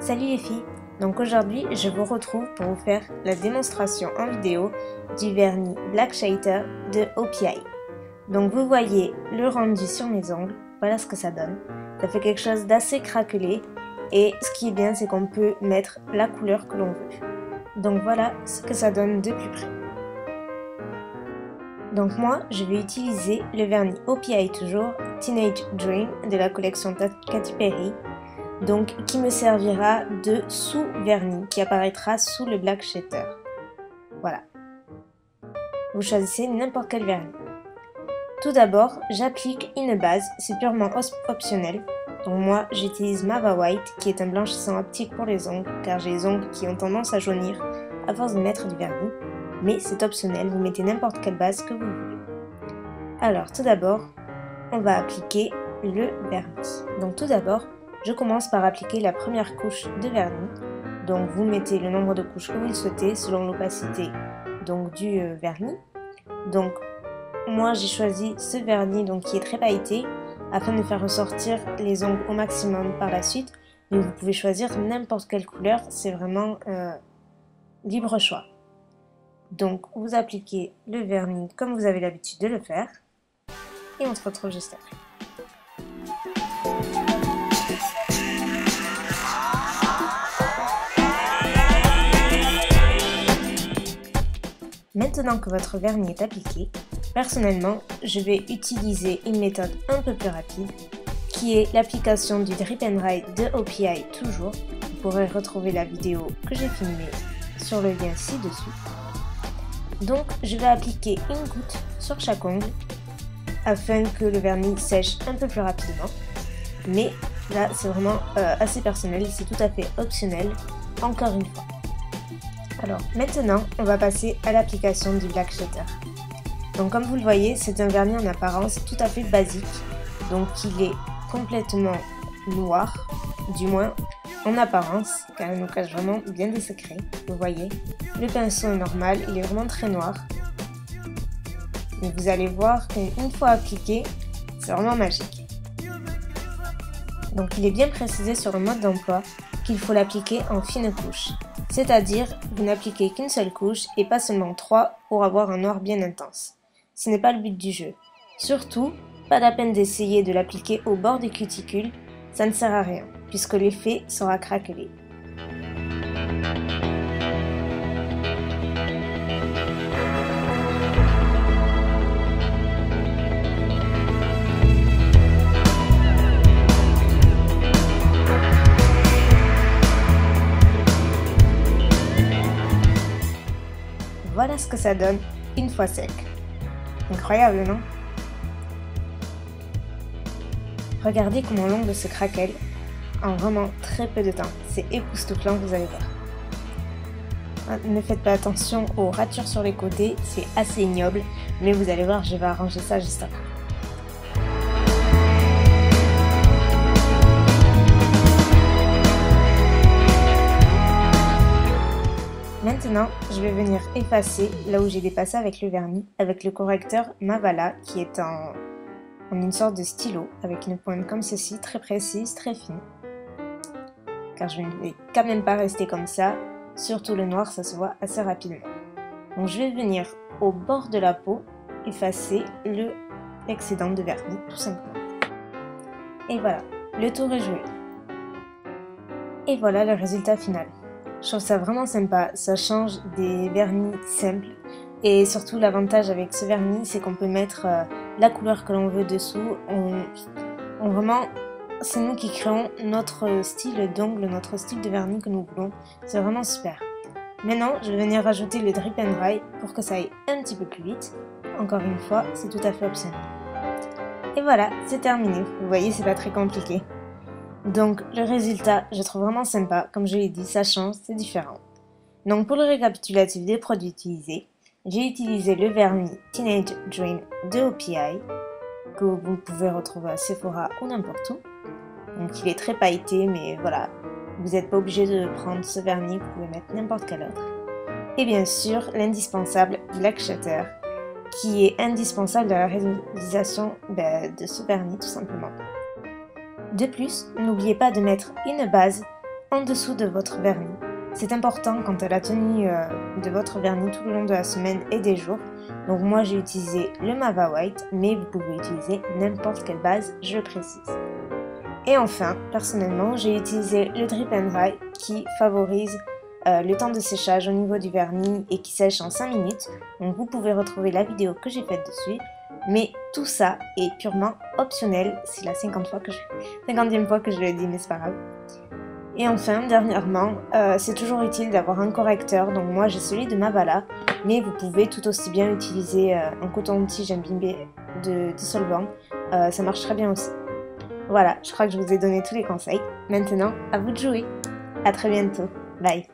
Salut les filles, donc aujourd'hui je vous retrouve pour vous faire la démonstration en vidéo du vernis Black Shader de OPI. Donc vous voyez le rendu sur mes ongles, voilà ce que ça donne. Ça fait quelque chose d'assez craquelé et ce qui est bien c'est qu'on peut mettre la couleur que l'on veut. Donc voilà ce que ça donne de plus près. Donc moi je vais utiliser le vernis OPI toujours Teenage Dream de la collection Katy Perry. Donc qui me servira de sous-vernis qui apparaîtra sous le Black Shader. Voilà. Vous choisissez n'importe quel vernis. Tout d'abord, j'applique une base, c'est purement optionnel. Donc moi, j'utilise Mava White qui est un blanchissant optique pour les ongles car j'ai les ongles qui ont tendance à jaunir à force de mettre du vernis. Mais c'est optionnel, vous mettez n'importe quelle base que vous voulez. Alors tout d'abord, on va appliquer le vernis. Donc tout d'abord, je commence par appliquer la première couche de vernis. Donc vous mettez le nombre de couches que vous le souhaitez selon l'opacité donc du vernis. Donc moi j'ai choisi ce vernis donc qui est très pailleté afin de faire ressortir les ongles au maximum par la suite. Mais vous pouvez choisir n'importe quelle couleur, c'est vraiment libre choix. Donc vous appliquez le vernis comme vous avez l'habitude de le faire et on se retrouve juste après. Maintenant que votre vernis est appliqué, personnellement, je vais utiliser une méthode un peu plus rapide qui est l'application du Drip and Dry de OPI toujours. Vous pourrez retrouver la vidéo que j'ai filmée sur le lien ci-dessous. Donc, je vais appliquer une goutte sur chaque ongle afin que le vernis sèche un peu plus rapidement. Mais là, c'est vraiment assez personnel, c'est tout à fait optionnel, encore une fois. Alors maintenant, on va passer à l'application du Black Shader. Donc comme vous le voyez, c'est un vernis en apparence tout à fait basique. Donc il est complètement noir, du moins en apparence, car il nous cache vraiment bien des secrets. Vous voyez, le pinceau est normal, il est vraiment très noir. Mais vous allez voir qu'une fois appliqué, c'est vraiment magique. Donc il est bien précisé sur le mode d'emploi qu'il faut l'appliquer en fine couche. C'est-à-dire, vous n'appliquez qu'une seule couche et pas seulement 3 pour avoir un noir bien intense. Ce n'est pas le but du jeu. Surtout, pas la peine d'essayer de l'appliquer au bord des cuticules, ça ne sert à rien, puisque l'effet sera craquelé. Voilà ce que ça donne une fois sec. Incroyable, non? Regardez comment l'ongle se craquelle en vraiment très peu de temps. C'est époustouflant, vous allez voir. Ne faites pas attention aux ratures sur les côtés, c'est assez ignoble, mais vous allez voir, je vais arranger ça juste après. Maintenant, je vais venir effacer là où j'ai dépassé avec le vernis, avec le correcteur Mavala qui est en une sorte de stylo avec une pointe comme ceci, très précise, très fine. Car je ne vais quand même pas rester comme ça, surtout le noir ça se voit assez rapidement. Donc je vais venir au bord de la peau effacer l'excédent de vernis tout simplement. Et voilà, le tour est joué. Et voilà le résultat final. Je trouve ça vraiment sympa, ça change des vernis simples et surtout l'avantage avec ce vernis c'est qu'on peut mettre la couleur que l'on veut dessous. Vraiment, c'est nous qui créons notre style d'ongle, notre style de vernis que nous voulons, c'est vraiment super. Maintenant je vais venir rajouter le Drip and Dry pour que ça aille un petit peu plus vite. Encore une fois, c'est tout à fait optionnel. Et voilà, c'est terminé, vous voyez c'est pas très compliqué. Donc le résultat, je trouve vraiment sympa, comme je l'ai dit, ça change, c'est différent. Donc pour le récapitulatif des produits utilisés, j'ai utilisé le vernis Teenage Dream de OPI, que vous pouvez retrouver à Sephora ou n'importe où. Donc il est très pailleté, mais voilà, vous n'êtes pas obligé de prendre ce vernis, vous pouvez mettre n'importe quel autre. Et bien sûr, l'indispensable Black Shader, qui est indispensable dans la réalisation de ce vernis tout simplement. De plus, n'oubliez pas de mettre une base en dessous de votre vernis. C'est important quant à la tenue de votre vernis tout le long de la semaine et des jours. Donc moi j'ai utilisé le Mava White, mais vous pouvez utiliser n'importe quelle base, je précise. Et enfin, personnellement, j'ai utilisé le Drip and Dry qui favorise le temps de séchage au niveau du vernis et qui sèche en 5 minutes. Donc vous pouvez retrouver la vidéo que j'ai faite dessus. Mais tout ça est purement optionnel. C'est la 50e fois que je le dis, mais c'est pas grave. Et enfin, dernièrement, c'est toujours utile d'avoir un correcteur. Donc moi j'ai celui de Mavala, mais vous pouvez tout aussi bien utiliser un coton-tige imbibé de dissolvant. Ça marche très bien aussi. Voilà, je crois que je vous ai donné tous les conseils. Maintenant, à vous de jouer. À très bientôt. Bye.